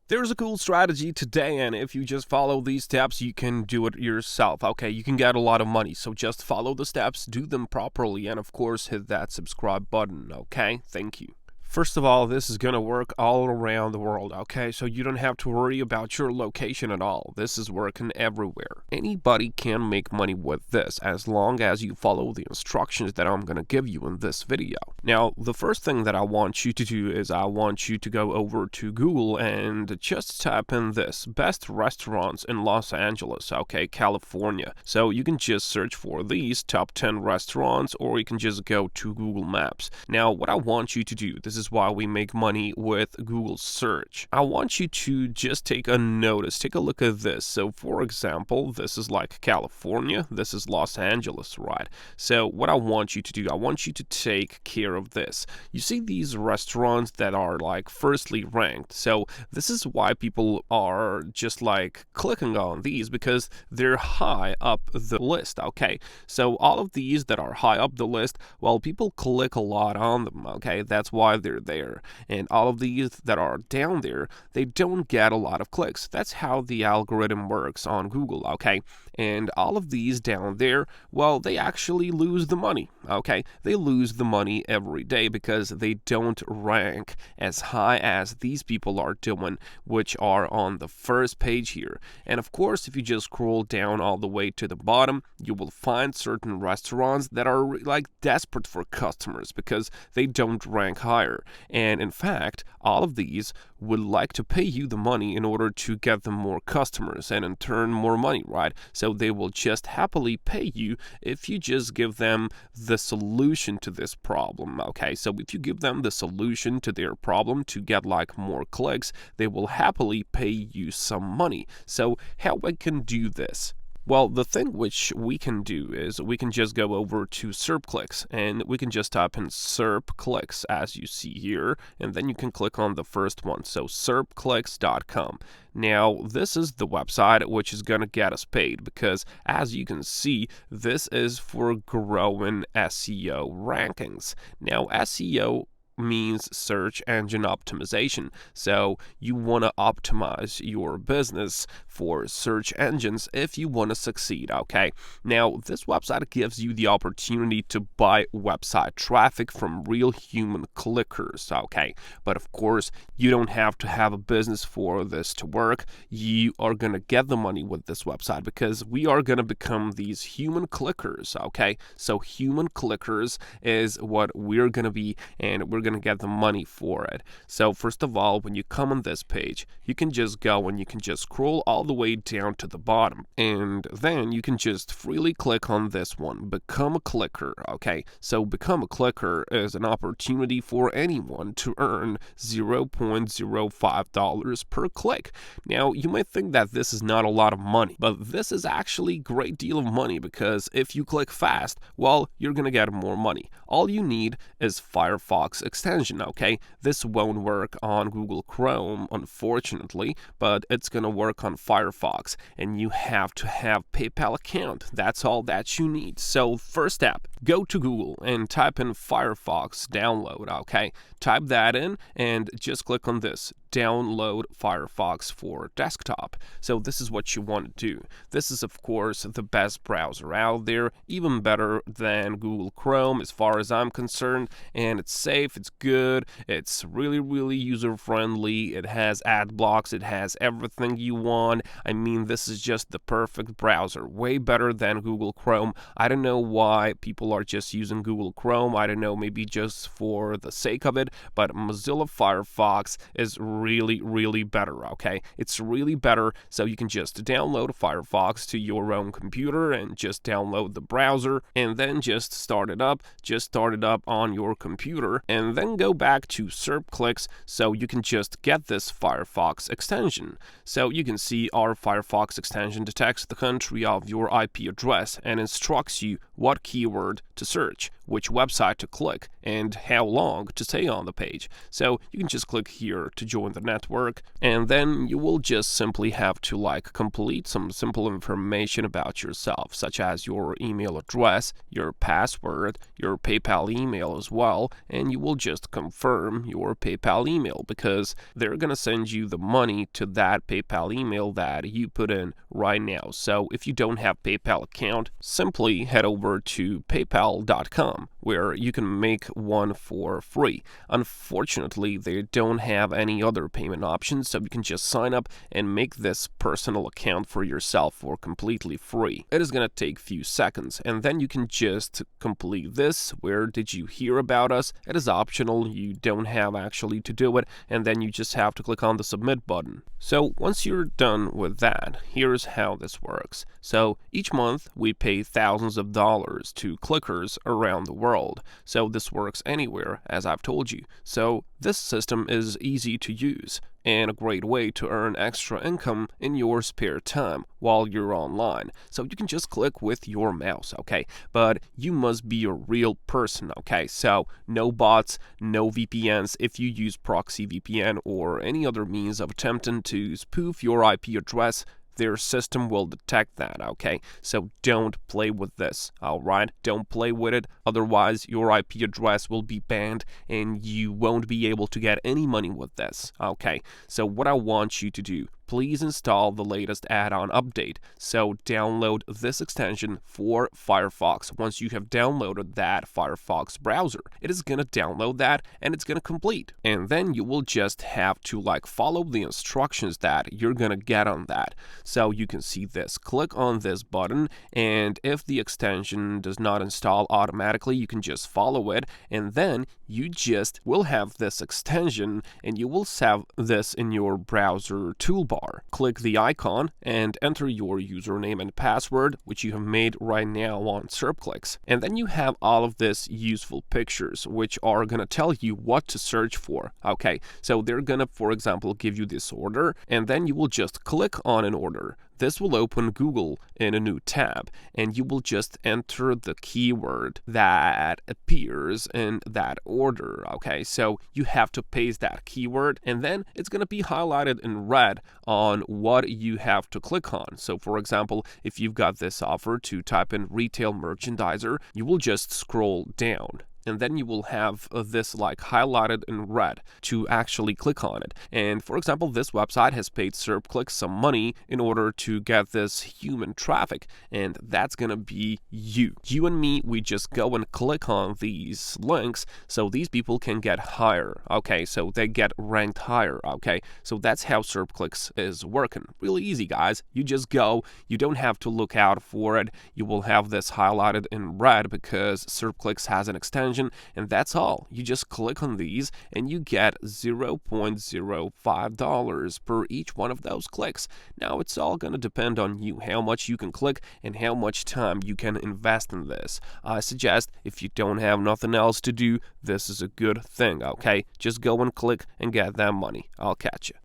There's a cool strategy today, and if you just follow these steps, you can do it yourself. Okay, you can get a lot of money, so just follow the steps, do them properly, and of course, hit that subscribe button. Okay, thank you. First of all, this is going to work all around the world, okay? So you don't have to worry about your location at all. This is working everywhere. Anybody can make money with this as long as you follow the instructions that I'm going to give you in this video. Now, the first thing that I want you to do is I want you to go over to Google and just type in this, best restaurants in Los Angeles, okay, California. So you can just search for these top 10 restaurants, or you can just go to Google Maps. Now, what I want you to do, this is why we make money with Google search. I want you to just take a notice, take a look at this. So for example, this is like California, this is Los Angeles, right? So what I want you to do, I want you to take care of this. You see these restaurants that are like firstly ranked. So this is why people are just like clicking on these, because they're high up the list, okay? So all of these that are high up the list, well, people click a lot on them, okay? That's why they're there. And all of these that are down there, they don't get a lot of clicks. That's how the algorithm works on Google, okay? And all of these down there, well, they actually lose the money, okay? They lose the money every day because they don't rank as high as these people are doing, which are on the first page here. And of course, if you just scroll down all the way to the bottom, you will find certain restaurants that are like desperate for customers because they don't rank higher. And in fact, all of these would like to pay you the money in order to get them more customers and in turn more money, right? So they will just happily pay you if you just give them the solution to this problem, okay? So if you give them the solution to their problem to get like more clicks, they will happily pay you some money. So how I can do this? Well, the thing which we can do is we can just go over to SERP clicks and we can just type in SERP clicks as you see here, and then you can click on the first one, so serpclicks.com. Now, this is the website which is going to get us paid because as you can see, this is for growing SEO rankings. Now, SEO means search engine optimization. So you want to optimize your business for search engines if you want to succeed, okay? Now, this website gives you the opportunity to buy website traffic from real human clickers, okay? But of course, you don't have to have a business for this to work. You are going to get the money with this website because we are going to become these human clickers, okay? So human clickers is what we're going to be, and we're going to get the money for it. So first of all, when you come on this page, you can just go and you can just scroll all the way down to the bottom, and then you can just freely click on this one, become a clicker, okay? So become a clicker is an opportunity for anyone to earn $0.05 per click. Now, you might think that this is not a lot of money, but this is actually a great deal of money because if you click fast, well, you're gonna get more money. All you need is Firefox extension, okay? This won't work on Google Chrome, unfortunately, but it's gonna work on Firefox, and you have to have PayPal account. That's all that you need. So first step, go to Google and type in Firefox download, okay? Type that in and just click on this, download Firefox for desktop. So this is what you want to do. This is of course the best browser out there, even better than Google Chrome as far as I'm concerned, and it's safe, it's good, it's really user friendly, it has ad blocks, it has everything you want. I mean, this is just the perfect browser, way better than Google Chrome. I don't know why people are just using Google Chrome. I don't know, maybe just for the sake of it, but Mozilla Firefox is really better, okay? It's really better, so you can just download Firefox to your own computer and just download the browser and then just start it up on your computer and then go back to SERP clicks so you can just get this Firefox extension. So you can see our Firefox extension detects the country of your IP address and instructs you what keyword to search, which website to click, and how long to stay on the page. So you can just click here to join the network, and then you will just simply have to complete some simple information about yourself, such as your email address, your password, your PayPal email as well, and you will just confirm your PayPal email because they're gonna send you the money to that PayPal email that you put in right now. So if you don't have PayPal account, simply head over to paypal.com where you can make one for free. Unfortunately, they don't have any other payment options, so you can just sign up and make this personal account for yourself for completely free. It is gonna take few seconds, and then you can just complete this. Where did you hear about us? It is optional, you don't have actually to do it, and then you just have to click on the submit button. So once you're done with that, here's how this works. So each month we pay thousands of dollars to clickers around the world. So this works anywhere, as I've told you. So this system is easy to use and a great way to earn extra income in your spare time while you're online. So you can just click with your mouse, okay? But you must be a real person, okay? So no bots, no VPNs. If you use proxy VPN or any other means of attempting to spoof your IP address, their system will detect that, okay? So don't play with this, alright? Don't play with it, otherwise your IP address will be banned and you won't be able to get any money with this, okay? So what I want you to do, please install the latest add-on update. So download this extension for Firefox. Once you have downloaded that Firefox browser, it is gonna download that and it's gonna complete. And then you will just have to follow the instructions that you're gonna get on that. So you can see this. Click on this button, and if the extension does not install automatically, you can just follow it, and then you just will have this extension and you will have this in your browser toolbar. Click the icon and enter your username and password, which you have made right now on SERPclicks. And then you have all of this useful pictures, which are gonna tell you what to search for. Okay, so they're gonna, for example, give you this order, and then you will just click on an order. This will open Google in a new tab, and you will just enter the keyword that appears in that order, okay? So you have to paste that keyword, and then it's going to be highlighted in red on what you have to click on. So for example, if you've got this offer to type in retail merchandiser, you will just scroll down. And then you will have this highlighted in red to actually click on it. And for example, this website has paid SERPclicks some money in order to get this human traffic, and that's gonna be you. You and me, we just go and click on these links so these people can get higher, okay? So they get ranked higher, okay? So that's how SERPclicks is working. Really easy, guys. You just go, you don't have to look out for it. You will have this highlighted in red because SERPclicks has an extension, and that's all. You just click on these and you get $0.05 per each one of those clicks. Now it's all going to depend on you, how much you can click and how much time you can invest in this. I suggest if you don't have nothing else to do, this is a good thing, okay? Just go and click and get that money. I'll catch you.